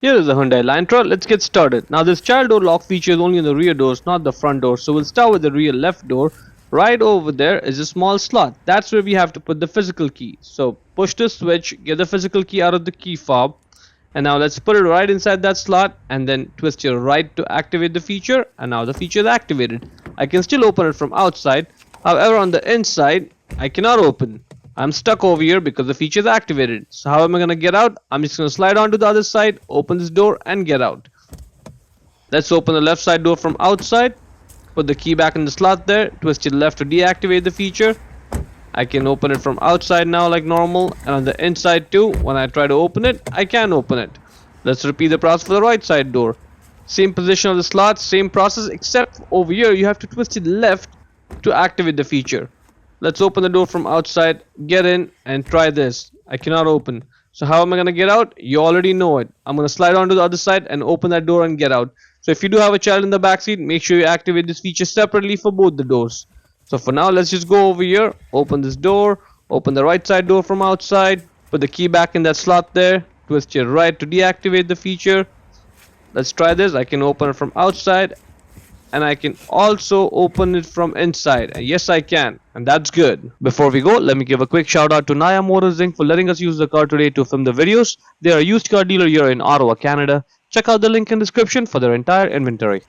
Here is the Hyundai Elantra. Let's get started. Now this child door lock feature is only on the rear doors, not the front door. So we'll start with the rear left door. Right over there is a small slot. That's where we have to put the physical key. So push the switch, get the physical key out of the key fob. And now let's put it right inside that slot and then twist your right to activate the feature. And now the feature is activated. I can still open it from outside. However, on the inside, I cannot open. I'm stuck over here because the feature is activated. So how am I going to get out? I'm just going to slide on to the other side, open this door and get out. Let's open the left side door from outside. Put the key back in the slot there. Twist it left to deactivate the feature. I can open it from outside now like normal. And on the inside too, when I try to open it, I can open it. Let's repeat the process for the right side door. Same position of the slot, same process, except over here you have to twist it left to activate the feature. Let's open the door from outside, get in, and try this. I cannot open. So how am I going to get out? You already know it. I'm going to slide onto the other side and open that door and get out. So if you do have a child in the back seat, make sure you activate this feature separately for both the doors. So for now, let's just go over here, open this door, open the right side door from outside, put the key back in that slot there, twist your right to deactivate the feature. Let's try this. I can open it from outside. And I can also open it from inside. And yes, I can, and that's good. Before we go, let me give a quick shout out to Naya Motors Inc. for letting us use the car today to film the videos. They are a used car dealer here in Ottawa, Canada. Check out the link in the description for their entire inventory.